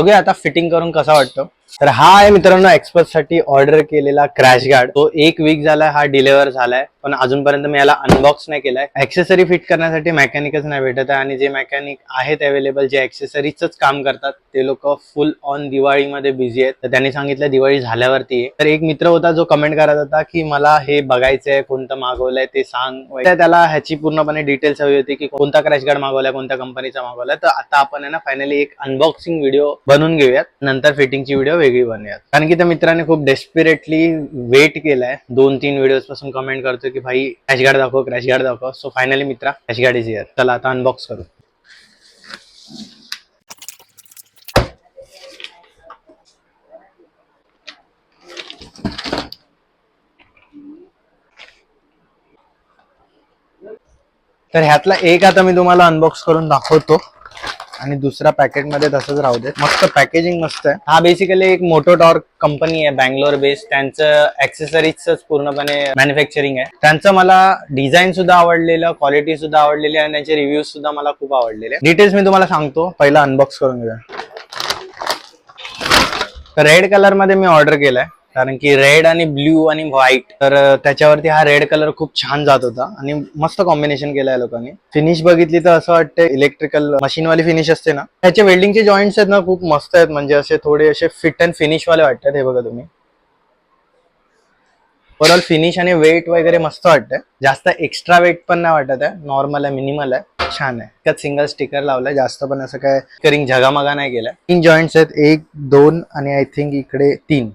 बघूया आता फिटिंग करून कसा वाटतो। तर हा आहे मित्रांनो एक्सपर्ट साठी ऑर्डर केलेला क्रॅश गार्ड। तो 1 वीक झालाय हा डिलिव्हर झालाय, पण अजूनपर्यंत मी याला अनबॉक्स नाही केलाय। ऍक्सेसरी फिट करण्यासाठी मेकॅनिकच नाही भेटत आहे आणि जे मेकॅनिक आहेत अवेलेबल जे ऍक्सेसरीजच काम करतात ते लोक फुल ऑन दिवाळीमध्ये बिझी आहेत। तर त्यांनी सांगितलं दिवाळी झाल्यावरती। तर एक मित्र होता जो कमेंट करत होता की मला हे बघायचंय, कोणतं मागवलंय ते सांग। त्याला ह्याची पूर्णपणे डिटेल्स हवी होती की कोणता क्रॅश गार्ड मागवलाय, कोणत्या कंपनीचा मागवलाय। तर आता आपण आहे ना फायनली एक अनबॉक्सिंग व्हिडिओ बनवून घेऊयात, नंतर फिटिंगची व्हिडिओ वेगळी बनवूयात। कारण की त्या मित्राने खूप डेस्पिरेटली वेट केलाय, 2-3 व्हिडिओज पासून कमेंट करतोय की भाई क्रॅश गार्ड दाखव, क्रॅश गार्ड दाखव। सो फायनली मित्रा क्रॅश गार्ड इज हिअर। चला आता अनबॉक्स करू। तर ह्यातला एक आता मी तुम्हाला अनबॉक्स करून दाखवतो आणि दुसरा पॅकेट मध्ये तसंच राहू दे। मस्त पॅकेजिंग मस्त आहे। हा बेसिकली एक मोटोटॉर्क कंपनी आहे बँगलोर बेस्ड। त्यांचं ऍक्सेसरीजच पूर्णपणे मॅन्युफॅक्चरिंग आहे। त्यांचं मला डिझाईन सुद्धा आवडलेलं, क्वालिटी सुद्धा आवडलेली आणि त्यांचे रिव्ह्यूज सुद्धा मला खूप आवडलेले। डिटेल्स मी तुम्हाला सांगतो, पहिला अनबॉक्स करून घेऊया। तर रेड कलर मध्ये मी ऑर्डर केलाय, कारण की रेड आणि ब्ल्यू आणि व्हाईट, तर त्याच्यावरती हा रेड कलर खूप छान जात होता आणि मस्त कॉम्बिनेशन केलंय लोकांनी। फिनिश बघितली तर असं वाटतं इलेक्ट्रिकल मशीनवाली फिनिश असते ना, त्याचे वेल्डिंगचे जॉईंट्स आहेत ना खूप मस्त आहेत, म्हणजे असे थोडे असे फिट अँड फिनिश वाले वाटतात। हे बघा तुम्ही, ओव्हरऑल फिनिश आणि वेट वगैरे मस्त वाटतंय। जास्त एक्स्ट्रा वेट पण नाही वाटत आहे, नॉर्मल आहे, मिनिमल आहे, छान आहे। त्यात सिंगल स्टिकर लावलाय, जास्त पण असं काय स्टिकरिंग झगामगा नाही केलाय। 3 जॉईंट्स आहेत, 1, 2 आणि आय थिंक इकडे 3।